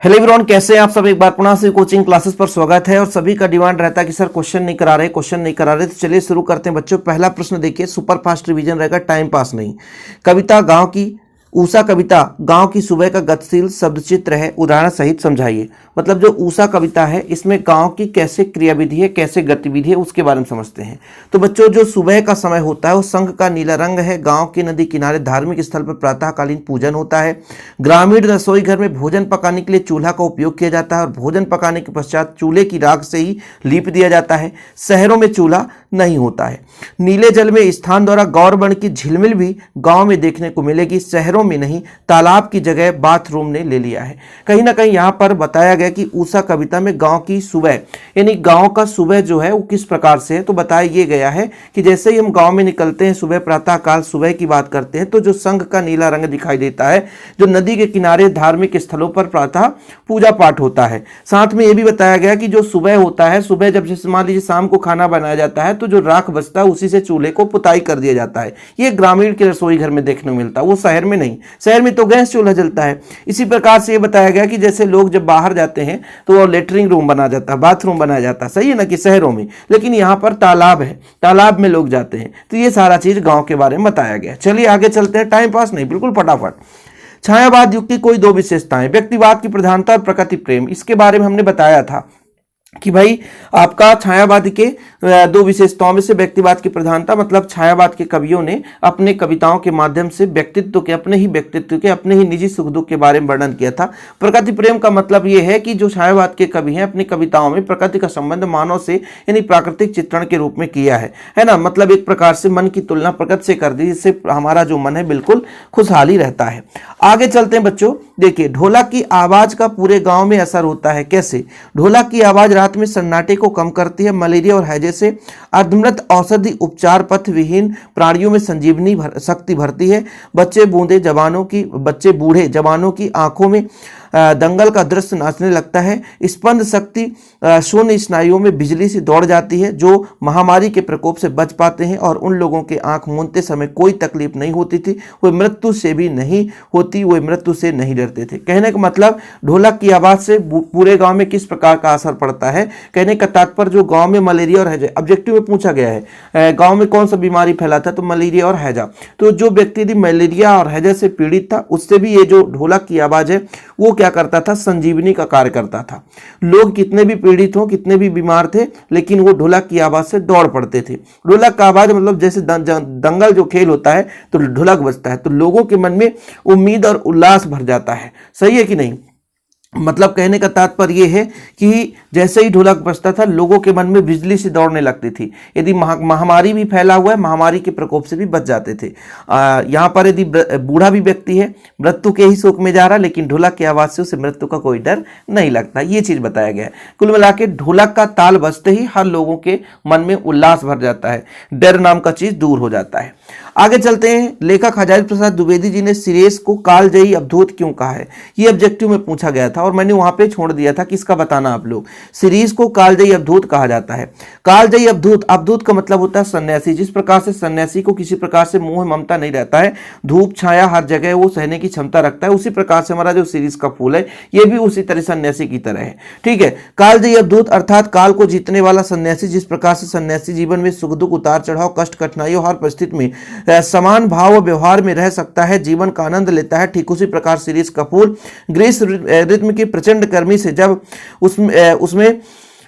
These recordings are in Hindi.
हेलो एवरीवन, कैसे हैं आप सब। एक बार पुनः से कोचिंग क्लासेस पर स्वागत है। और सभी का डिमांड रहता है कि सर क्वेश्चन नहीं करा रहे। तो चलिए शुरू करते हैं बच्चों। पहला प्रश्न देखिए, सुपर फास्ट रिवीजन रहेगा, टाइम पास नहीं। कविता गांव की ऊषा कविता गांव की सुबह का गतिशील शब्द चित्र है, उदाहरण सहित समझाइए। मतलब जो ऊषा कविता है इसमें गांव की कैसे क्रियाविधि है, कैसे गतिविधि है, उसके बारे में समझते हैं। तो बच्चों जो सुबह का समय होता है वो शंख का नीला रंग है। गांव के नदी किनारे धार्मिक स्थल पर प्रातःकालीन पूजन होता है। ग्रामीण रसोई घर में भोजन पकाने के लिए चूल्हा का उपयोग किया जाता है और भोजन पकाने के पश्चात चूल्हे की राख से ही लीप दिया जाता है। शहरों में चूल्हा नहीं होता है। नीले जल में स्थान द्वारा गौरवर्ण की झिलमिल भी गांव में देखने को मिलेगी, शहरों में नहीं। तालाब की जगह बाथरूम ने ले लिया है। कहीं ना कहीं यहां पर बताया गया कि ऊषा कविता में गांव की सुबह यानी गांव का सुबह जो है वो किस प्रकार से है। तो बताया ये गया है कि जैसे ही हम गांव में निकलते हैं सुबह, प्रातःकाल सुबह की बात करते हैं, तो जो शंख का नीला रंग दिखाई देता है, जो नदी के किनारे धार्मिक स्थलों पर प्रातः पूजा पाठ होता है। साथ में यह भी बताया गया कि जो सुबह होता है, सुबह जब जैसे मान लीजिए शाम को खाना बनाया जाता है तो जो राख बचता है उसी से चूल्हे को पुताई कर दिया जाता है। ये ग्रामीण के रसोई घर में देखने को मिलता है, वो शहर में नहीं। शहर में तो गैस चूल्हा जलता है। इसी प्रकार से ये बताया गया कि जैसे लोग जब बाहर जाते हैं तो वो लेटरिंग रूम बना जाता है, बाथरूम बनाया जाता है, सही है ना, कि शहरों में। लेकिन यहाँ पर तालाब है, तालाब में लोग जाते हैं। तो ये सारा चीज गांव के बारे में बताया गया। चलिए आगे चलते हैं, टाइम पास नहीं, बिल्कुल फटाफट। छायावाद युग की कोई दो विशेषताएं। व्यक्तिवाद की प्रधानता और प्रकृति प्रेम, इसके बारे में हमने बताया था कि भाई आपका छायावाद के दो विशेषताओं में से व्यक्तिवाद की प्रधानता, मतलब छायावाद के कवियों ने अपने कविताओं के माध्यम से व्यक्तित्व के, अपने ही निजी सुख दुख के बारे में वर्णन किया था। प्रकृति प्रेम का मतलब यह है कि जो छायावाद के कवि हैं अपनी कविताओं में प्रकृति का संबंध मानव से यानी प्राकृतिक चित्रण के रूप में किया है ना। मतलब एक प्रकार से मन की तुलना प्रकृति से कर दी, जिससे हमारा जो मन है बिल्कुल खुशहाली रहता है। आगे चलते हैं बच्चों। देखिए, ढोलक की आवाज का पूरे गांव में असर होता है। कैसे? ढोलक की आवाज रात में सन्नाटे को कम करती है। मलेरिया और हैजे से अर्धमृत औषधि उपचार पथ विहीन प्राणियों में संजीवनी शक्ति भरती है। बच्चे बूढ़े जवानों की आंखों में दंगल का दृश्य नाचने लगता है। स्पंद शक्ति शून्य स्नायुओं में बिजली से दौड़ जाती है। जो महामारी के प्रकोप से बच पाते हैं और उन लोगों के आंख मूंदते समय कोई तकलीफ नहीं होती थी, वे मृत्यु से भी नहीं होती, वे मृत्यु से नहीं डरते थे। कहने का मतलब ढोलक की आवाज से पूरे गांव में किस प्रकार का असर पड़ता है। कहने का तात्पर्य जो गांव में मलेरिया और हैजा, ऑब्जेक्टिव में पूछा गया है गांव में कौन सा बीमारी फैला था, तो मलेरिया और हैजा। तो जो व्यक्ति यदि मलेरिया और हैजा से पीड़ित था उससे भी ये जो ढोलक की आवाज है वो क्या करता था, संजीवनी का कार्य करता था। लोग कितने भी पीड़ित हो, कितने भी बीमार थे, लेकिन वो ढोलक की आवाज से दौड़ पड़ते थे। ढोलक का आवाज मतलब जैसे दंगल जो खेल होता है तो ढोलक बजता है तो लोगों के मन में उम्मीद और उल्लास भर जाता है। सही है कि नहीं? मतलब कहने का तात्पर्य यह है कि जैसे ही ढोलक बजता था लोगों के मन में बिजली से दौड़ने लगती थी। यदि महामारी भी फैला हुआ है, महामारी के प्रकोप से भी बच जाते थे। यहाँ पर यदि बूढ़ा भी व्यक्ति है, मृत्यु के ही शोक में जा रहा, लेकिन ढोलक की आवाज से उसे मृत्यु का कोई डर नहीं लगता। ये चीज बताया गया है। कुल मिला के ढोलक का ताल बजते ही हर लोगों के मन में उल्लास भर जाता है, डर नाम का चीज दूर हो जाता है। आगे चलते हैं। लेखक हजारी प्रसाद द्विवेदी जी ने सिरेश को कालजयी अवधूत क्यों कहा है, ये ऑब्जेक्टिव में पूछा गया था और मैंने वहां पे छोड़ दिया था कि इसका बताना आप लोग। सिरीज को कालजयी अवधूत कहा जाता है। कालजयी अवधूत, अवधूत का मतलब होता है सन्यासी। जिस प्रकार से सन्यासी को किसी प्रकार से मोह ममता नहीं रहता है, धूप छाया हर जगह वो सहने की क्षमता रखता है, उसी प्रकार से हमारा जो सिरीज का फूल है ये भी उसी तरह सन्यासी की तरह है। ठीक है। कालजयी अवधूत अर्थात काल को जीतने वाला सन्यासी। जिस प्रकार से सन्यासी जीवन में सुख दुख उतार चढ़ाव कष्ट कठिनाइयों हर परिस्थिति में समान भाव व व्यवहार में रह सकता है, जीवन का आनंद लेता है, ठीक उसी प्रकार सिरीज का फूल ग्रीष्म रित्म की प्रचंड गर्मी से जब उसमें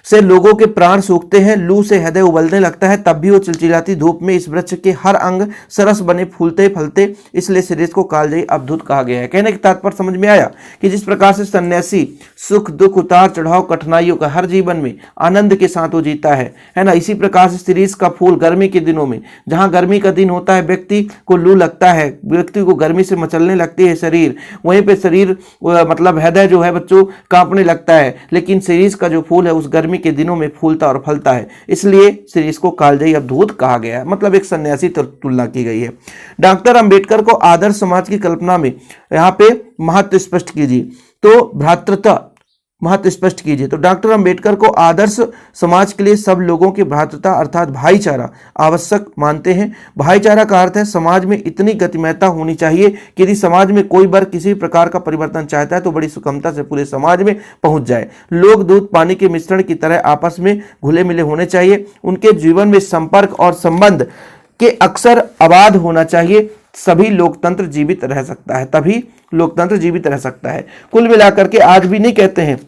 से लोगों के प्राण सूखते हैं, लू से हृदय उबलने लगता है, तब भी वो चिलचिलाती धूप में इस वृक्ष के हर अंग सरस बने फूलते फलते, इसलिए सिरीज को कालजयी अवधूत कहा गया है। कहने के तात्पर्य समझ में आया कि जिस प्रकार से सन्यासी सुख दुख उतार चढ़ाव कठिनाइयों का हर जीवन में आनंद के साथ वो जीता है ना। इसी प्रकार से सिरीज का फूल गर्मी के दिनों में, जहां गर्मी का दिन होता है, व्यक्ति को लू लगता है, व्यक्ति को गर्मी से मचलने लगती है शरीर, वहीं पे शरीर मतलब हृदय जो है बच्चों कांपने लगता है, लेकिन सिरीज का जो फूल है उस गर्मी के दिनों में फूलता और फलता है, इसलिए सिरीज को कालजयी अवधूत कहा गया है। मतलब एक सन्यासी तुलना की गई है। डॉक्टर अंबेडकर को आदर्श समाज की कल्पना में यहाँ पे महत्व स्पष्ट कीजिए। तो भ्रातृत्व महत्व स्पष्ट कीजिए। तो डॉक्टर अंबेडकर को आदर्श समाज के लिए सब लोगों की भ्रातृता अर्थात भाईचारा आवश्यक मानते हैं। भाईचारा का अर्थ है समाज में इतनी गतिमयता होनी चाहिए कि यदि समाज में कोई वर्ग किसी प्रकार का परिवर्तन चाहता है तो बड़ी सुगमता से पूरे समाज में पहुंच जाए। लोग दूध पानी के मिश्रण की तरह आपस में घुले मिले होने चाहिए। उनके जीवन में संपर्क और संबंध के अक्सर आबाद होना चाहिए। सभी लोकतंत्र जीवित रह सकता है, तभी लोकतंत्र जीवित रह सकता है। कुल मिलाकर के आज भी नहीं कहते हैं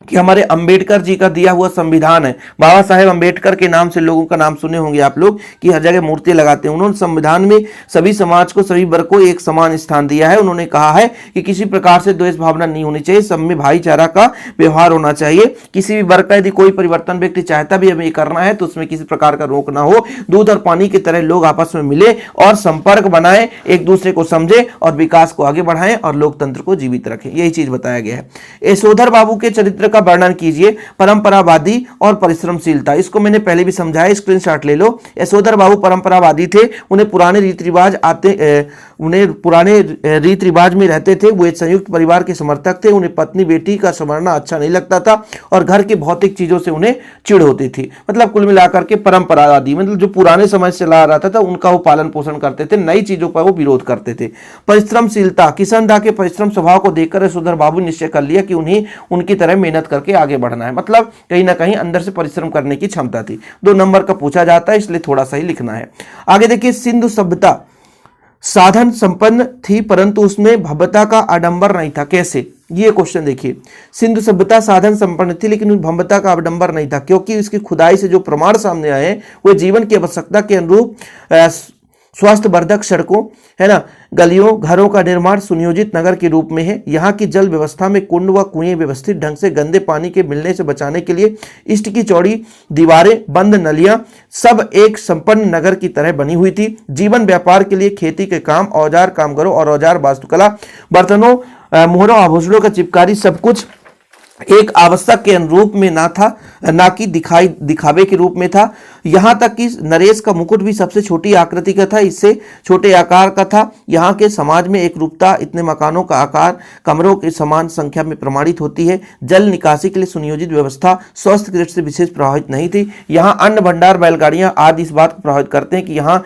कि हमारे अंबेडकर जी का दिया हुआ संविधान है, बाबा साहेब अंबेडकर के नाम से लोगों का नाम सुने होंगे आप लोग कि हर जगह मूर्तियां लगाते हैं। उन्होंने संविधान में सभी समाज को, सभी वर्ग को एक समान स्थान दिया है। उन्होंने कहा है कि किसी प्रकार से द्वेष भावना नहीं होनी चाहिए, सब में भाईचारा का व्यवहार होना चाहिए। किसी भी वर्ग का यदि कोई परिवर्तन व्यक्ति चाहता भी हमें करना है तो उसमें किसी प्रकार का रोक ना हो। दूध और पानी की तरह लोग आपस में मिले और संपर्क बनाए, एक दूसरे को समझे और विकास को आगे बढ़ाएं और लोकतंत्र को जीवित रखें। यही चीज बताया गया है। यशोधर बाबू के चरित्र का वर्णन कीजिए। परंपरावादी और परिश्रमशीलता, इसको मैंने पहले भी समझाया, स्क्रीनशॉट ले लो। यशोधर बाबू परंपरावादी थे, उन्हें पुराने रीति रिवाज में रहते थे। वो एक संयुक्त परिवार के समर्थक थे। उन्हें पत्नी बेटी का संवरना अच्छा नहीं लगता था और घर के भौतिक चीजों से उन्हें चिढ़ होती थी। मतलब कुल मिलाकर के परंपरावादी, मतलब जो पुराने समय से चला रहा था उनका वो पालन पोषण करते थे, नई चीजों पर वो विरोध करते थे। परिश्रमशीलता, किशनदास के परिश्रम स्वभाव को देखकर यशोधर बाबू ने निश्चय कर लिया कि उन्हें उनकी तरह मेहनत करके आगे बढ़ना है। मतलब कहीं ना कहीं अंदर से परिश्रम करने की क्षमता थी। 2 नंबर का पूछा जाता है, इसलिए थोड़ा सा ही लिखना है। आगे देखिए, सिंधु सभ्यता साधन संपन्न थी परंतु उसमें भव्यता का आडंबर नहीं था। कैसे? ये क्वेश्चन देखिए। सिंधु सभ्यता साधन संपन्न थी लेकिन भव्यता का आडंबर नहीं था, क्योंकि इसकी खुदाई से जो प्रमाण सामने आए हैं वो जीवन की आवश्यकता के अनुरूप स्वास्थ्य वर्धक सड़कों, है ना, गलियों, घरों का निर्माण सुनियोजित नगर के रूप में है। यहाँ की जल व्यवस्था में कुंड व कुएं व्यवस्थित ढंग से गंदे पानी के मिलने से बचाने के लिए इष्ट की चौड़ी दीवारें, बंद नलियां, सब एक संपन्न नगर की तरह बनी हुई थी। जीवन व्यापार के लिए खेती के काम, औजार कामगारों और औजार वास्तुकला, बर्तनों, मोहरों, आभूषणों का चिपकारी, सब कुछ एक आवश्यक के अनुरूप में ना था, ना कि दिखावे के रूप में था। यहाँ तक कि नरेश का मुकुट भी सबसे छोटी आकृति का था, इससे छोटे आकार का था। यहाँ के समाज में एक रूपता इतने मकानों का आकार कमरों के समान संख्या में प्रमाणित होती है। जल निकासी के लिए सुनियोजित व्यवस्था स्वास्थ्य की दृष्टि से विशेष प्रभावित नहीं थी। यहाँ अन्न भंडार, बैलगाड़ियां आदि इस बात को प्रभावित करते हैं कि यहाँ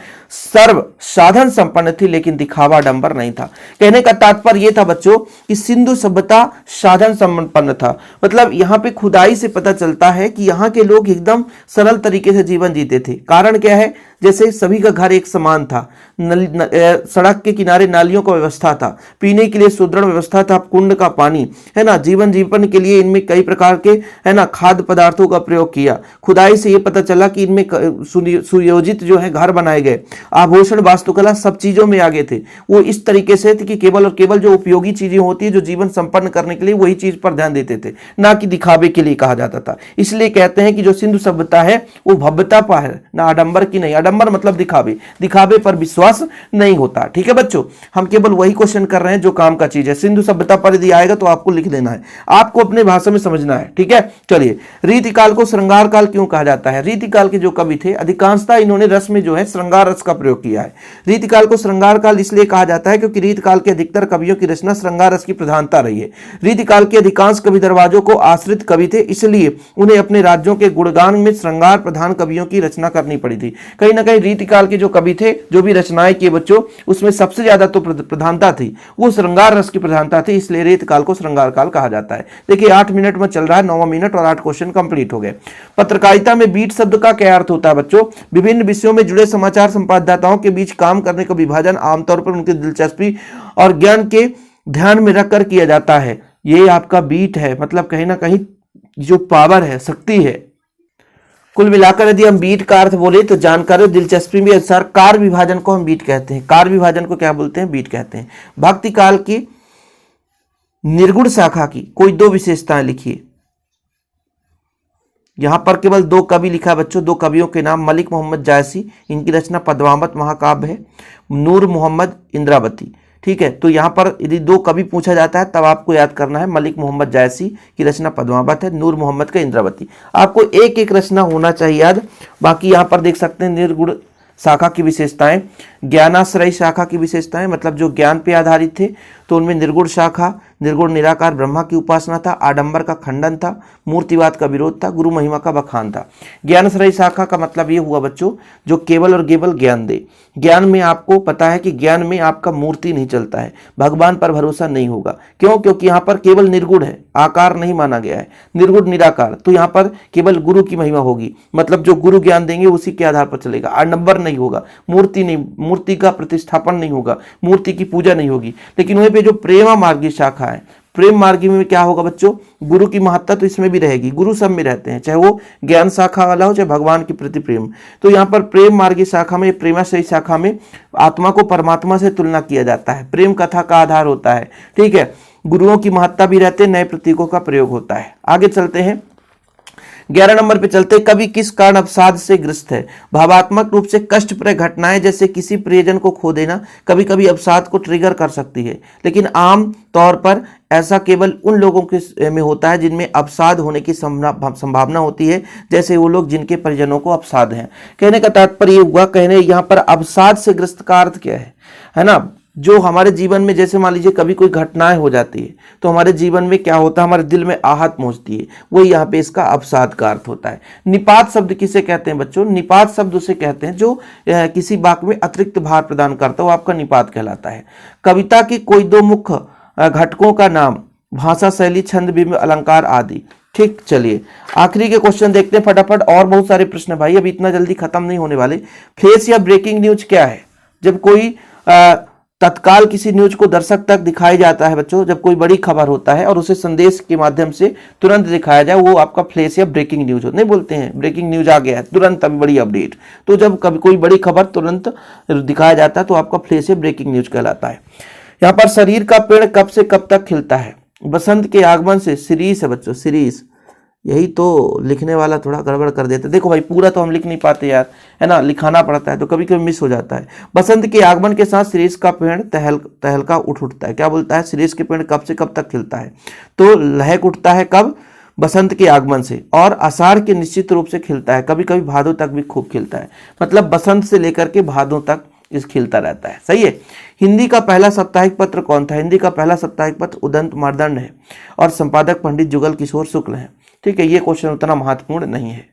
सर्व साधन संपन्न थी लेकिन दिखावा आडंबर नहीं था। कहने का तात्पर्य यह था बच्चों कि सिंधु सभ्यता साधन संपन्न था। मतलब यहाँ पे खुदाई से पता चलता है कि यहाँ के लोग एकदम सरल तरीके से जीवन जीते थे। कारण क्या है? जैसे सभी का घर एक समान था, सड़क के किनारे नालियों का व्यवस्था था, पीने के लिए सुदृढ़ व्यवस्था था, कुंड का पानी, है ना, जीवन के लिए इनमें कई प्रकार के, है ना, खाद्य पदार्थों का प्रयोग किया। खुदाई से ये पता चला कि इनमें सुयोजित जो है घर बनाए गए। आभूषण, वास्तुकला सब चीजों में आगे थे। वो इस तरीके से थे कि केवल और केवल जो उपयोगी चीजें होती है, जो जीवन संपन्न करने के लिए, वही चीज पर ध्यान देते थे, ना कि दिखावे के लिए कहा जाता था। इसलिए कहते हैं कि जो सिंधु सभ्यता है वो भव्यता पर है, ना आडंबर की नहीं। आडंबर मतलब दिखावे पर विश्वास नहीं होता। ठीक है बच्चों, हम केवल वही क्वेश्चन कर रहे हैं जो काम का चीज है। सिंधु सभ्यता पर यदि आएगा तो आपको लिख देना है, आपको अपने भाषा में समझना है। ठीक है, चलिए। रीतिकाल को श्रृंगार काल क्यों कहा जाता है? रीतिकाल के जो कवि थे अधिकांशतः इन्होंने रस में जो है श्रृंगार रस का प्रयोग किया है। रीतिकाल को श्रृंगार काल इसलिए कहा जाता है क्योंकि रीतिकाल के अधिकतर कवियों की रचना श्रृंगार रस की प्रधानता रही है। रीतिकाल के अधिकांश कवि दरवाजों को आश्रित कवि थे, इसलिए उन्हें अपने राज्यों के गुणगान में श्रृंगार प्रधान कवियों की रचना करनी पड़ी थी। कहीं ना कहीं रीतिकाल के जो कवि थे, जो भी रचनाएं किए बच्चों, उसमें सबसे ज्यादा तो प्रधानता थी, वो श्रृंगार रस की प्रधानता थी, इसलिए रीतिकाल को श्रृंगार काल कहा जाता है। देखिए 8 मिनट में चल रहा है, 9वां मिनट और 8 क्वेश्चन कंप्लीट हो गए। पत्रकारिता में बीट शब्द का क्या अर्थ होता है बच्चों? विभिन्न विषयों में जुड़े समाचार संपाददाताओं के बीच काम करने का विभाजन आमतौर पर उनकी दिलचस्पी और ज्ञान के ध्यान में रखकर किया जाता है। ये आपका बीट है, मतलब कहीं ना कहीं जो पावर है, शक्ति है। कुल मिलाकर यदि हम बीट का अर्थ बोले तो जानकारी और दिलचस्पी में अनुसार कार्य विभाजन को हम बीट कहते हैं। कार्य विभाजन को क्या बोलते हैं? बीट कहते हैं। भक्ति काल की निर्गुण शाखा की कोई 2 विशेषताएं लिखिए। यहां पर केवल 2 कवि लिखा है बच्चों, 2 कवियों के नाम मलिक मोहम्मद जायसी, इनकी रचना पद्मावत महाकाव्य है, नूर मोहम्मद इंद्रावती। ठीक है, तो यहां पर यदि 2 कवि पूछा जाता है तब आपको याद करना है, मलिक मोहम्मद जायसी की रचना पद्मावत है, नूर मोहम्मद का इंद्रावती। आपको एक एक रचना होना चाहिए याद। बाकी यहां पर देख सकते हैं निर्गुण शाखा की विशेषताएं, ज्ञानाश्रय शाखा की विशेषताएं, मतलब जो ज्ञान पे आधारित थे तो उनमें निर्गुण शाखा, निर्गुण निराकार ब्रह्मा की उपासना था, आडंबर का खंडन था, मूर्तिवाद का विरोध था, गुरु महिमा का बखान था। ज्ञानश्रयी शाखा का मतलब ये हुआ बच्चों जो केवल और केवल ज्ञान दे। ज्ञान में आपको पता है कि ज्ञान में आपका मूर्ति नहीं चलता है, भगवान पर भरोसा नहीं होगा। क्यों? क्योंकि यहाँ पर केवल निर्गुण है, आकार नहीं माना गया है, निर्गुण निराकार। तो यहाँ पर केवल गुरु की महिमा होगी, मतलब जो गुरु ज्ञान देंगे उसी के आधार पर चलेगा। आडंबर नहीं होगा, मूर्ति नहीं, मूर्ति का प्रतिष्ठापन नहीं होगा, मूर्ति की पूजा नहीं होगी। लेकिन वहीं पे जो प्रेमा मार्गी शाखा है, प्रेम मार्गी में क्या होगा बच्चों? गुरु की महत्ता तो इसमें भी रहेगी, गुरु सब में रहते हैं, चाहे वो ज्ञान शाखा वाला हो चाहे भगवान के प्रति प्रेम। तो यहाँ पर प्रेम मार्गी शाखा में, प्रेमाश्रयी शाखा में आत्मा को परमात्मा से तुलना किया जाता है, प्रेम कथा का आधार होता है। ठीक है, गुरुओं की महत्ता भी रहते, नए प्रतीकों का प्रयोग होता है। आगे चलते हैं, 11 नंबर पे चलते। कवि किस कारण अवसाद से ग्रस्त है? भावात्मक रूप से कष्टप्रद घटनाएं जैसे किसी प्रियजन को खो देना कभी कभी अवसाद को ट्रिगर कर सकती है, लेकिन आम तौर पर ऐसा केवल उन लोगों के में होता है जिनमें अवसाद होने की संभावना होती है, जैसे वो लोग जिनके परिजनों को अवसाद है। कहने का तात्पर्य हुआ, कहने यहाँ पर अवसाद से ग्रस्त का अर्थ क्या है ना? जो हमारे जीवन में, जैसे मान लीजिए कभी कोई घटनाएं हो जाती है तो हमारे जीवन में क्या होता है, हमारे दिल में आहत पहुंचती है, वही यहाँ पे इसका अवसाद का अर्थ होता है। निपात शब्द किसे कहते हैं बच्चों? निपात शब्द उसे कहते हैं जो किसी वाक्य में अतिरिक्त भार प्रदान करता है, वो आपका निपात कहलाता है। कविता की कोई दो मुख्य घटकों का नाम? भाषा, शैली, छंद, बिंब, अलंकार आदि। ठीक, चलिए आखिरी के क्वेश्चन देखते हैं फटाफट, और बहुत सारे प्रश्न भाई, अभी इतना जल्दी खत्म नहीं होने वाले। फ्लैश या ब्रेकिंग न्यूज क्या है? जब कोई तत्काल किसी न्यूज को दर्शक तक दिखाया जाता है बच्चों, जब कोई बड़ी खबर होता है और उसे संदेश के माध्यम से तुरंत दिखाया जाए, वो आपका फ्लैश या ब्रेकिंग न्यूज होता है। नहीं बोलते हैं ब्रेकिंग न्यूज आ गया है, तुरंत अभी बड़ी अपडेट। तो जब कभी कोई बड़ी खबर तुरंत दिखाया जाता है तो आपका फ्लैश या ब्रेकिंग न्यूज कहलाता है। यहाँ पर शरीर का पेड़ कब से कब तक खिलता है? बसंत के आगमन से। शिरीष है बच्चों, शिरीष। यही तो लिखने वाला थोड़ा गड़बड़ कर देता है। देखो भाई, पूरा तो हम लिख नहीं पाते यार, है ना, लिखाना पड़ता है तो कभी कभी मिस हो जाता है। बसंत के आगमन के साथ शिरीष का पेड़ तहलका उठता है। क्या बोलता है? शिरीष के पेड़ कब से कब तक खिलता है? तो लहक उठता है कब? बसंत के आगमन से। और आषाढ़ के निश्चित रूप से खिलता है, कभी कभी भादों तक भी खूब खिलता है। मतलब बसंत से लेकर के भादों तक इस खिलता रहता है। सही है। हिंदी का पहला साप्ताहिक पत्र कौन था? हिंदी का पहला साप्ताहिक पत्र उदंत मार्दंड है और संपादक पंडित जुगल किशोर शुक्ल है। ठीक है, ये क्वेश्चन उतना महत्वपूर्ण नहीं है।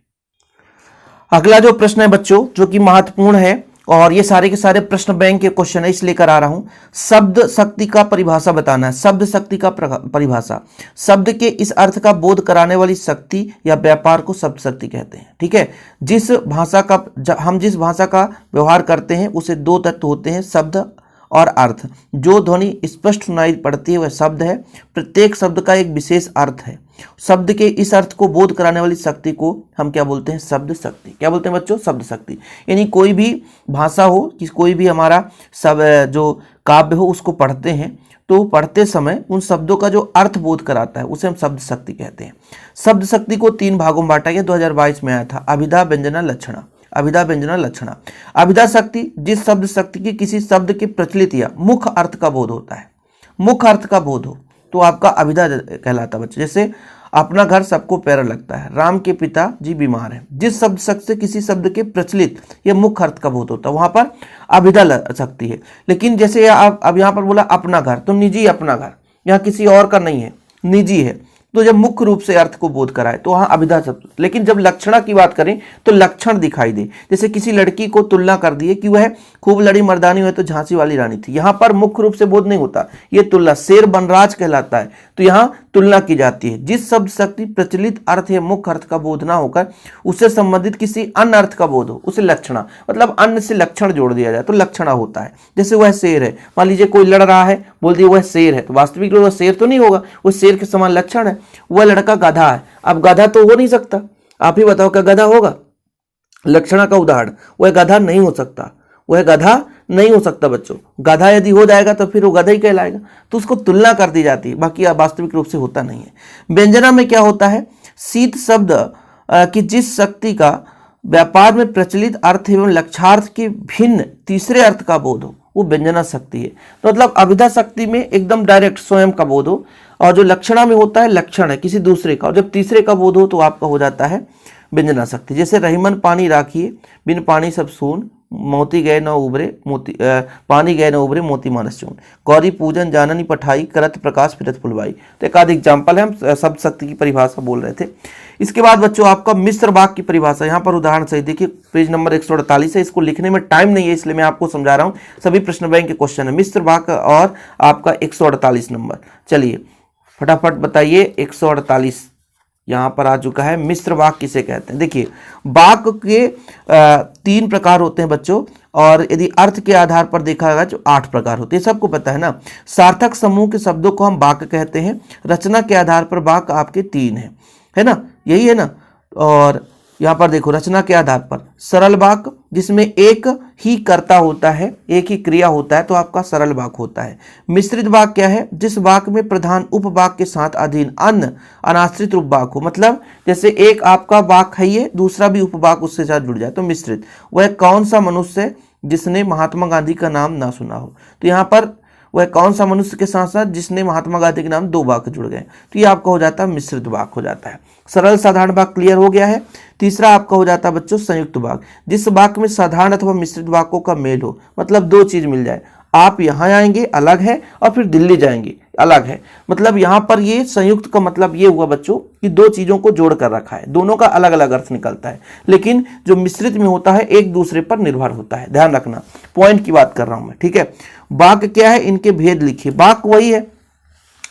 अगला जो प्रश्न है बच्चों, जो कि महत्वपूर्ण है, और ये सारे के सारे प्रश्न बैंक के क्वेश्चन है, इसलिए लेकर आ रहा हूं। शब्द शक्ति का परिभाषा बताना है। शब्द शक्ति का परिभाषा, शब्द के इस अर्थ का बोध कराने वाली शक्ति या व्यापार को शब्द शक्ति कहते हैं। ठीक है, हम जिस भाषा का व्यवहार करते हैं उसे दो तत्व होते हैं, शब्द और अर्थ। जो ध्वनि स्पष्ट सुनाई पड़ती है वह शब्द है। प्रत्येक शब्द का एक विशेष अर्थ है। शब्द के इस अर्थ को बोध कराने वाली शक्ति को हम क्या बोलते हैं? शब्द शक्ति। क्या बोलते हैं बच्चों? शब्द शक्ति। यानी कोई भी भाषा हो, कि कोई भी हमारा सब जो काव्य हो उसको पढ़ते हैं तो पढ़ते समय उन शब्दों का जो अर्थ बोध कराता है उसे हम शब्द शक्ति कहते हैं। शब्द शक्ति को 3 भागों में बांटा गया, 2022 में आया था। अभिधा, व्यंजना, लक्षणा। अभिधा, व्यंजना, लक्षणा। अभिधा शक्ति जिस शब्द शक्ति की किसी शब्द के प्रचलित या मुख्य अर्थ का बोध होता है। मुख्य अर्थ का बोध हो तो आपका अभिधा कहलाता है बच्चे। जैसे अपना घर सबको प्यारा लगता है, राम के पिता जी बीमार हैं। जिस शब्द शक्ति से किसी शब्द के प्रचलित या मुख्य अर्थ का बोध होता है वहां पर अभिधा शक्ति है। लेकिन जैसे अब यहाँ पर बोला अपना घर, तो निजी अपना घर, यहाँ किसी और का नहीं है, निजी है। तो जब मुख्य रूप से अर्थ को बोध कराए तो वहां अभिधा शब्द। लेकिन जब लक्षणा की बात करें तो लक्षण दिखाई दे, जैसे किसी लड़की को तुलना कर दिए कि वह खूब लड़ी मर्दानी हुई तो झांसी वाली रानी थी। यहां पर मुख्य रूप से बोध नहीं होता, ये तुलना। शेर बनराज कहलाता है तो यहाँ तुलना की जाती है। जिस शब्द शक्ति प्रचलित अर्थ या मुख्य अर्थ का बोध ना होकर उससे संबंधित किसी अन्य अर्थ का बोध हो उसे लक्षणा, मतलब अन्य से लक्षण जोड़ दिया जाए तो लक्षणा होता है। जैसे वह शेर है, मान लीजिए कोई लड़ रहा है, बोल दिया वह शेर है, तो वास्तविक रूप में शेर तो नहीं होगा, वो शेर के समान लक्षण है। वह लड़का गधा है, अब गधा तो हो नहीं सकता, आप ही बताओ क्या गधा होगा? लक्षणा का उदाहरण, वह गधा नहीं हो सकता, वह गधा नहीं हो सकता बच्चों। गधा यदि हो जाएगा तो फिर वो गधा ही कहलाएगा, तो उसको तुलना कर दी जाती है, बाकी वास्तविक रूप से होता नहीं है। व्यंजना में क्या होता है? शीत शब्द की जिस शक्ति का व्यापार में प्रचलित अर्थ एवं लक्षार्थ के भिन्न तीसरे अर्थ का बोध हो वो व्यंजना शक्ति है। तो मतलब अभिधा शक्ति में एकदम डायरेक्ट स्वयं का बोध हो, और जो लक्षणा में होता है लक्षण है किसी दूसरे का, और जब तीसरे का बोध हो तो आपका हो जाता है व्यंजना शक्ति। जैसे रहीमन पानी राखिए, बिन पानी सब सून, मोती गए न उबरे पानी गए न उबरे मोती मानस चूर्ण, गौरी पूजन जाननी पठाई करत प्रकाश फिरत फुलवाई। तो एक आध एग्जाम्पल है, हम शब्द शक्ति की परिभाषा बोल रहे थे। इसके बाद बच्चों आपका मिश्र वाक्य की परिभाषा, यहाँ पर उदाहरण सही देखिए, पेज नंबर 148 है। इसको लिखने में टाइम नहीं है इसलिए मैं आपको समझा रहा हूँ, सभी प्रश्न बैंक के क्वेश्चन है। मिश्र वाक्य और आपका 148 नंबर, चलिए फटाफट बताइए। 148 यहाँ पर आ चुका है। मिश्र वाक्य किसे कहते हैं? देखिए वाक्य के 3 प्रकार होते हैं बच्चों, और यदि अर्थ के आधार पर देखा जाएगा तो 8 प्रकार होते हैं, सबको पता है ना। सार्थक समूह के शब्दों को हम वाक्य कहते हैं। रचना के आधार पर वाक्य आपके 3 है ना, यही है ना। और यहाँ पर देखो रचना के आधार पर सरल वाक्य जिसमें एक ही कर्ता होता है, एक ही क्रिया होता है, तो आपका सरल वाक्य होता है। मिश्रित वाक्य क्या है? जिस वाक्य में प्रधान उपवाक्य के साथ अधीन अन्य अनाश्रित रूप वाक्य हो, मतलब जैसे एक आपका वाक्य है ये, दूसरा भी उपवाक्य उसके साथ जुड़ जाए तो मिश्रित। वह कौन सा मनुष्य है जिसने महात्मा गांधी का नाम ना सुना हो? तो यहाँ पर वह कौन सा मनुष्य के साथ साथ जिसने महात्मा गांधी के नाम 2 वाक्य जुड़ गए, तो ये आपका हो जाता है मिश्रित वाक्य हो जाता है। सरल साधारण वाक्य क्लियर हो गया है। तीसरा आपका हो जाता है बच्चों संयुक्त वाक्य, जिस वाक्य में साधारण अथवा मिश्रित वाक्यों का मेल हो, मतलब 2 चीज मिल जाए। आप यहाँ आएंगे अलग है और फिर दिल्ली जाएंगे अलग है, मतलब यहाँ पर ये संयुक्त का मतलब ये हुआ बच्चों कि 2 चीजों को जोड़ कर रखा है, दोनों का अलग अलग अर्थ निकलता है। लेकिन जो मिश्रित में होता है एक दूसरे पर निर्भर होता है, ध्यान रखना, पॉइंट की बात कर रहा हूं मैं, ठीक है। वाक्य क्या है, इनके भेद लिखिए। वाक्य वही है,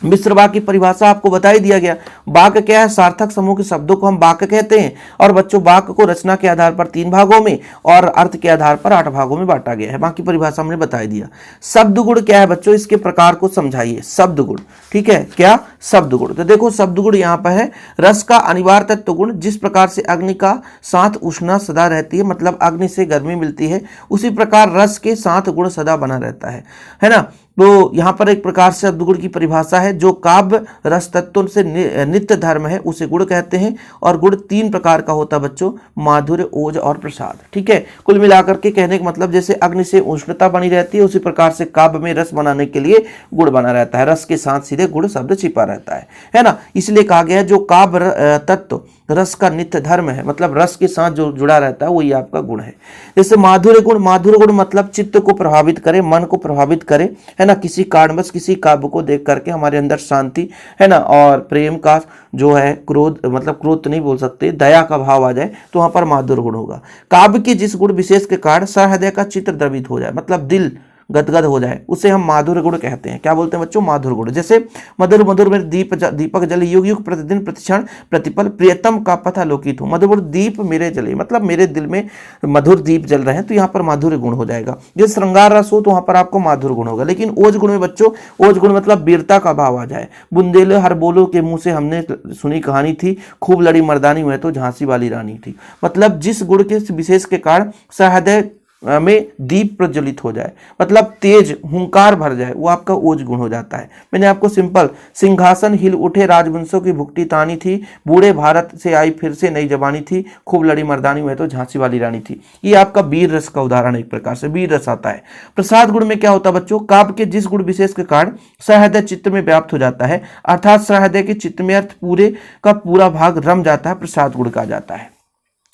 मिश्र वाक्य की परिभाषा आपको बता ही दिया गया। वाक्य क्या है? सार्थक समूह के शब्दों को हम वाक्य कहते हैं। और बच्चों वाक्य को रचना के आधार पर 3 भागों में और अर्थ के आधार पर 8 भागों में बांटा गया है। बाकी परिभाषा हमने बता ही दिया। शब्द गुण क्या है बच्चों? इसके प्रकार को समझाइए। शब्द गुण, ठीक है, क्या? शब्द गुण। तो देखो शब्द गुण यहाँ पर है, रस का अनिवार्य तत्व गुण, जिस प्रकार से अग्नि का साथ उष्णा सदा रहती है, मतलब अग्नि से गर्मी मिलती है, उसी प्रकार रस के साथ गुण सदा बना रहता है ना। तो यहाँ पर एक प्रकार से शब्द गुण की परिभाषा है, जो काव्य रस तत्वों से नित्य धर्म है उसे गुण कहते हैं। और गुण 3 प्रकार का होता है बच्चों, माधुर्य, ओज और प्रसाद, ठीक है। कुल मिलाकर के कहने का मतलब जैसे अग्नि से उष्णता बनी रहती है, उसी प्रकार से काव्य में रस बनाने के लिए गुण बना रहता है, रस के साथ सीधे गुण शब्द छिपा रहता है ना। इसलिए कहा गया है जो काव्य तत्व रस का नित्य धर्म है, मतलब रस के साथ जो जुड़ा रहता है वही आपका गुण है। जैसे माधुर्य गुण, माधुर्य गुण मतलब चित्त को प्रभावित करे, मन को प्रभावित करे, है ना। किसी कारणवश किसी काव्य को देख करके हमारे अंदर शांति, है ना, और प्रेम का जो है, क्रोध, मतलब क्रोध तो नहीं बोल सकते, दया का भाव आ जाए तो वहां पर माधुर्य गुण होगा। काव्य के जिस गुण विशेष के कारण सहृदय का चित्र द्रवित हो जाए, मतलब दिल गदगद हो जाए, उसे हम माधुर्य गुण कहते हैं। क्या बोलते हैं बच्चों? माधुर्य गुण। जैसे मधुर मधुर में दीपक जले, युग युग प्रतिदिन प्रतिक्षण प्रतिपल प्रियतम का पथ आलोकित हो। मधुर दीप मेरे जले, मतलब मेरे दिल में मधुर दीप जल रहे हैं, तो यहाँ पर माधुर्य गुण हो जाएगा। जैसे श्रृंगार रस हो तो वहां पर आपको माधुर्य गुण होगा। लेकिन ओज गुण में बच्चों, ओज गुण मतलब वीरता का भाव आ जाए। बुंदेले हर बोलो के मुंह से हमने सुनी कहानी थी, खूब लड़ी मर्दानी में तो झांसी वाली रानी थी, मतलब जिस गुण के विशेष के कारण सहृदय में दीप प्रज्वलित हो जाए, मतलब तेज हुंकार भर जाए, वो आपका ओज गुण हो जाता है। मैंने आपको सिंपल, सिंहासन हिल उठे राजवंशों की भुक्ति तानी थी, बूढ़े भारत से आई फिर से नई जवानी थी, खूब लड़ी मर्दानी में तो झांसी वाली रानी थी। ये आपका वीर रस का उदाहरण है, एक प्रकार से वीर रस आता है। प्रसाद गुण में क्या होता है बच्चों? काव्य के जिस गुण विशेष के कारण सहृदय चित्त में व्याप्त हो जाता है, अर्थात सहृदय के चित्त में अर्थ पूरे का पूरा भाग रम जाता है, प्रसाद गुण कहा जाता है।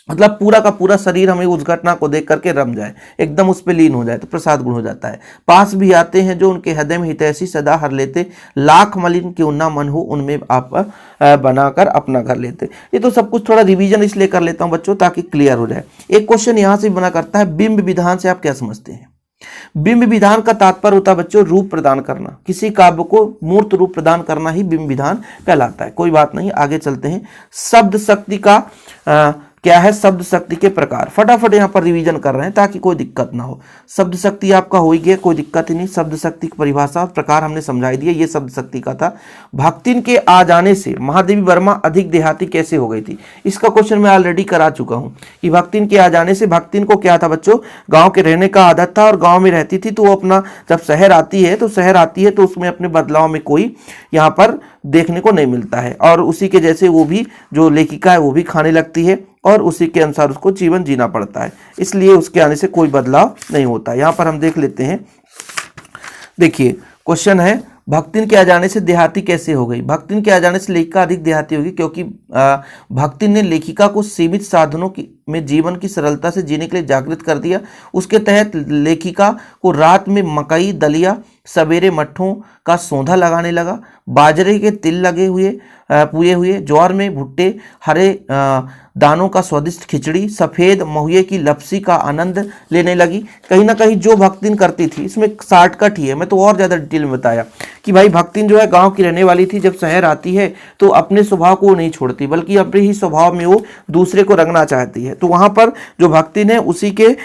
मतलब पूरा का पूरा शरीर हमें उस घटना को देख करके रम जाए, एकदम उस पे लीन हो जाए, तो प्रसाद गुण हो जाता है। पास भी आते हैं जो उनके हृदय में हितैषी सदा हर लेते, लाख मलिन क्यों ना मन हो उनमें आप बनाकर अपना घर लेते। ये तो सब कुछ थोड़ा रिवीजन इसलिए कर लेता हूं बच्चों ताकि क्लियर हो जाए। एक क्वेश्चन यहां से बना करता है, बिंब विधान से आप क्या समझते हैं? बिंब विधान का तात्पर्य होता है बच्चों रूप प्रदान करना, किसी काव्य को मूर्त रूप प्रदान करना ही बिंब विधान कहलाता है। कोई बात नहीं, आगे चलते हैं। शब्द शक्ति का क्या है? शब्द शक्ति के प्रकार फटाफट यहाँ पर रिवीजन कर रहे हैं ताकि कोई दिक्कत ना हो। शब्द शक्ति आपका हो ही गया, कोई दिक्कत ही नहीं। शब्द शक्ति की परिभाषा प्रकार हमने समझाई दिया, ये शब्द शक्ति का था। भक्तिन के आ जाने से महादेवी वर्मा अधिक देहाती कैसे हो गई थी? इसका क्वेश्चन मैं ऑलरेडी करा चुका हूँ कि भक्तिन के आ जाने से, भक्तिन को क्या था बच्चों? गाँव के रहने का आदत था और गाँव में रहती थी, तो वो अपना जब शहर आती है तो उसमें अपने बदलाव में कोई यहाँ पर देखने को नहीं मिलता है, और उसी के जैसे वो भी जो लेखिका है वो भी खाने लगती है और उसी के अनुसार उसको जीवन जीना पड़ता है, इसलिए उसके आने से कोई बदलाव नहीं होता। यहाँ पर हम देख लेते हैं, देखिए क्वेश्चन है, भक्तिन के आ जाने से देहाती कैसे हो गई? भक्तिन के आ जाने से लेखिका अधिक देहाती होगी, क्योंकि भक्तिन ने लेखिका को सीमित साधनों की में जीवन की सरलता से जीने के लिए जागृत कर दिया। उसके तहत लेखिका को रात में मकई दलिया, सवेरे मट्ठों का सौंधा लगाने लगा, बाजरे के तिल लगे हुए पुए हुए, ज्वार में भुट्टे, हरे दानों का स्वादिष्ट खिचड़ी, सफ़ेद महुए की लपसी का आनंद लेने लगी। कहीं ना कहीं जो भक्तिन करती थी, इसमें शॉर्टकट ही है, मैं तो और ज़्यादा डिटेल में बताया कि भाई भक्तिन जो है गांव की रहने वाली थी, जब शहर आती है तो अपने स्वभाव को नहीं छोड़ती, बल्कि अपने ही स्वभाव में वो दूसरे को रंगना चाहती है। तो वहाँ पर जो भक्तिन है उसी के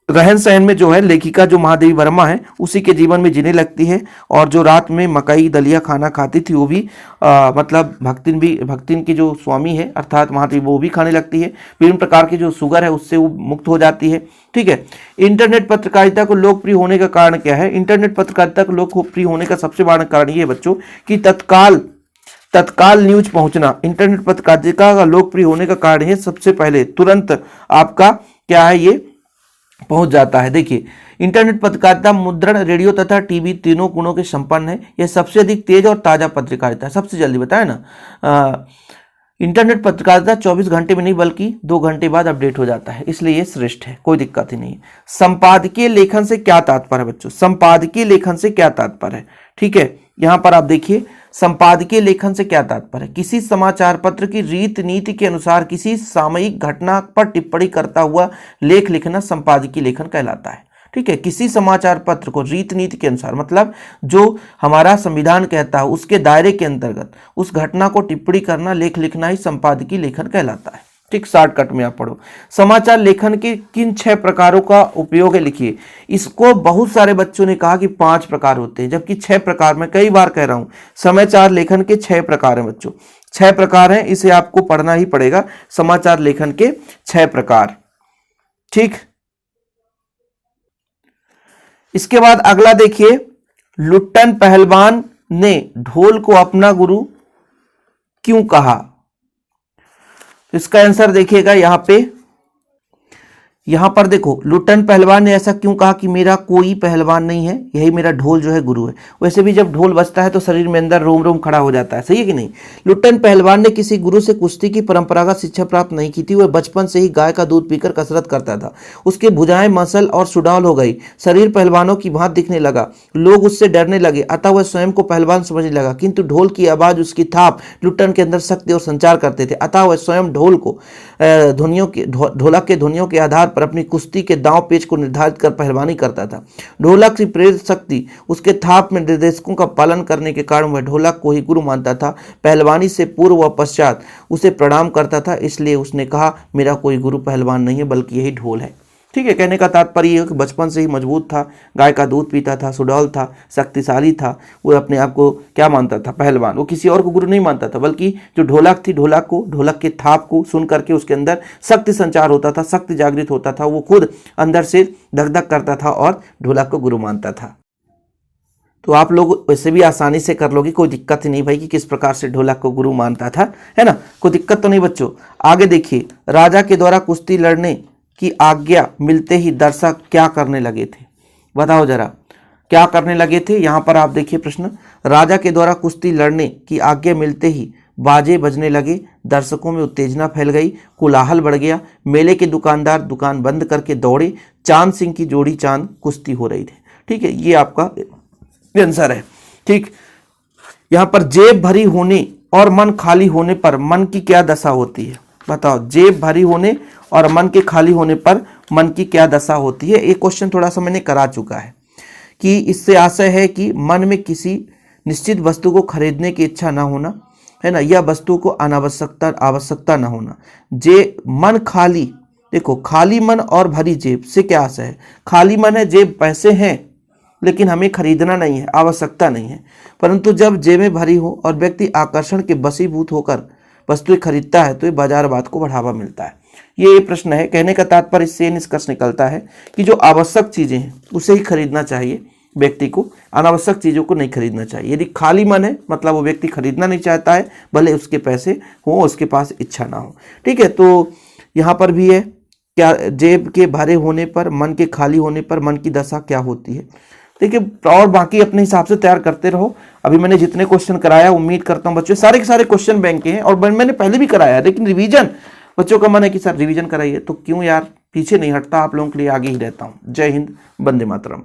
रहन सहन में जो है लेखिका जो महादेवी वर्मा है उसी के जीवन में जीने लगती है। और जो रात में मकई दलिया खाना खाती थी वो भी मतलब भक्तिन की जो स्वामी है अर्थात महादेवी वो भी खाने लगती है। विभिन्न प्रकार की जो शुगर है उससे वो मुक्त हो जाती है। ठीक है, इंटरनेट पत्रकारिता को लोकप्रिय होने का कारण क्या है? इंटरनेट पत्रकारिता को लोकप्रिय होने का सबसे बड़ा कारण ये है बच्चों कि तत्काल न्यूज पहुंचना। इंटरनेट पत्रकारिता का लोकप्रिय होने का कारण है सबसे पहले तुरंत आपका क्या है ये पहुंच जाता है। देखिए, इंटरनेट पत्रकारिता मुद्रण, रेडियो तथा टीवी तीनों गुणों के संपन्न है। यह सबसे अधिक तेज और ताजा पत्रकारिता, सबसे जल्दी बताया ना। इंटरनेट पत्रकारिता 24 घंटे में नहीं बल्कि 2 घंटे बाद अपडेट हो जाता है, इसलिए ये श्रेष्ठ है, कोई दिक्कत ही नहीं है। संपादकीय लेखन से क्या तात्पर्य है बच्चों? संपादकीय लेखन से क्या तात्पर्य है? ठीक है, यहां पर आप देखिए संपादकीय लेखन से क्या तात्पर्य है? किसी समाचार पत्र की रीत नीति के अनुसार किसी सामयिक घटना पर टिप्पणी करता हुआ लेख लिखना संपादकीय लेखन कहलाता है। ठीक है, किसी समाचार पत्र को रीत नीति के अनुसार मतलब जो हमारा संविधान कहता है उसके दायरे के अंतर्गत उस घटना को टिप्पणी करना, लेख लिखना ही संपादकीय लेखन कहलाता है। ठीक, शॉर्टकट में आप पढ़ो। समाचार लेखन के किन 6 प्रकारों का उपयोग है लिखिए। इसको बहुत सारे बच्चों ने कहा कि 5 प्रकार होते हैं, जबकि 6 प्रकार, मैं कई बार कह रहा हूं समाचार लेखन के 6 प्रकार हैं बच्चों, 6 प्रकार हैं, इसे आपको पढ़ना ही पड़ेगा। समाचार लेखन के 6 प्रकार। ठीक, इसके बाद अगला देखिए, लुट्टन पहलवान ने ढोल को अपना गुरु क्यों कहा? इसका आंसर देखिएगा यहां पर देखो, लुट्टन पहलवान ने ऐसा क्यों कहा कि मेरा कोई पहलवान नहीं है, यही मेरा ढोल जो है गुरु है। वैसे भी जब ढोल बजता है तो शरीर में अंदर रोम रोम खड़ा हो जाता है, सही है कि नहीं। लुट्टन पहलवान ने किसी गुरु से कुश्ती की परंपरागत शिक्षा प्राप्त नहीं की थी। वह बचपन से ही गाय का दूध पीकर कसरत करता था। उसकी भुजाएं मसल और सुडौल हो गई, शरीर पहलवानों की भांति दिखने लगा, लोग उससे डरने लगे, अतः वह स्वयं को पहलवान समझने लगा। किंतु ढोल की आवाज, उसकी थाप लुट्टन के अंदर शक्ति और संचार करते थे, अतः वह स्वयं ढोल को ढोलक के ध्वनियों के आधार पर अपनी कुश्ती के दांव पेच को निर्धारित कर पहलवानी करता था। ढोलक की प्रेरित शक्ति, उसके थाप में निर्देशकों का पालन करने के कारण वह ढोलक को ही गुरु मानता था। पहलवानी से पूर्व व पश्चात उसे प्रणाम करता था, इसलिए उसने कहा मेरा कोई गुरु पहलवान नहीं है बल्कि यही ढोल है। ठीक है, कहने का तात्पर्य यह है कि बचपन से ही मजबूत था, गाय का दूध पीता था, सुडौल था, शक्तिशाली था। वो अपने आप को क्या मानता था? पहलवान। वो किसी और को गुरु नहीं मानता था, बल्कि जो ढोलक थी, ढोलक के थाप को सुन करके उसके अंदर शक्ति संचार होता था, शक्ति जागृत होता था, वो खुद अंदर से धक धक करता था और ढोलक को गुरु मानता था। तो आप लोग वैसे भी आसानी से कर लोगे, कोई दिक्कत ही नहीं भाई कि किस प्रकार से ढोलक को गुरु मानता था, है ना, कोई दिक्कत तो नहीं बच्चों। आगे देखिए, राजा के द्वारा कुश्ती लड़ने की आज्ञा मिलते ही दर्शक क्या करने लगे थे? बताओ जरा, क्या करने लगे थे? यहां पर आप देखिए प्रश्न, राजा के द्वारा कुश्ती लड़ने की आज्ञा मिलते ही बाजे बजने लगे, दर्शकों में उत्तेजना फैल गई, कोलाहल बढ़ गया, मेले के दुकानदार दुकान बंद करके दौड़े, चांद सिंह की जोड़ी चांद कुश्ती हो रही थी। ठीक है, ये आपका आंसर है। ठीक, यहां पर जेब भरी होने और मन खाली होने पर मन की क्या दशा होती है? बताओ, जेब भरी होने और मन के खाली होने पर मन की क्या दशा होती है? एक क्वेश्चन थोड़ा सा मैंने करा चुका है कि इससे आशय है कि मन में किसी निश्चित वस्तु को खरीदने की इच्छा ना होना, है ना, या वस्तु को आवश्यकता ना होना। मन खाली, देखो खाली मन और भरी जेब से क्या आशय है? खाली मन है, जेब पैसे हैं लेकिन हमें खरीदना नहीं है, आवश्यकता नहीं है। परंतु जब जेबें भरी हो और व्यक्ति आकर्षण के वशीभूत होकर वस्तुएं खरीदता है तो ये बाजारवाद को बढ़ावा मिलता है। ये प्रश्न है। कहने का तात्पर्य इससे निष्कर्ष निकलता है कि जो आवश्यक चीजें हैं उसे ही खरीदना चाहिए व्यक्ति को, अनावश्यक चीजों को नहीं खरीदना चाहिए। यदि खाली मन है मतलब वो व्यक्ति खरीदना नहीं चाहता है, भले उसके पैसे हो, उसके पास इच्छा ना हो। ठीक है, तो यहाँ पर भी है क्या, जेब के भरे होने पर, मन के खाली होने पर मन की दशा क्या होती है? देखिए, और बाकी अपने हिसाब से तैयार करते रहो। अभी मैंने जितने क्वेश्चन कराया, उम्मीद करता हूं बच्चों सारे के सारे क्वेश्चन बैंक के हैं, और मैंने पहले भी कराया, लेकिन रिवीजन बच्चों का मन है कि सर रिवीजन कराइए, तो क्यों यार, पीछे नहीं हटता, आप लोगों के लिए आगे ही रहता हूं। जय हिंद, वंदे मातरम।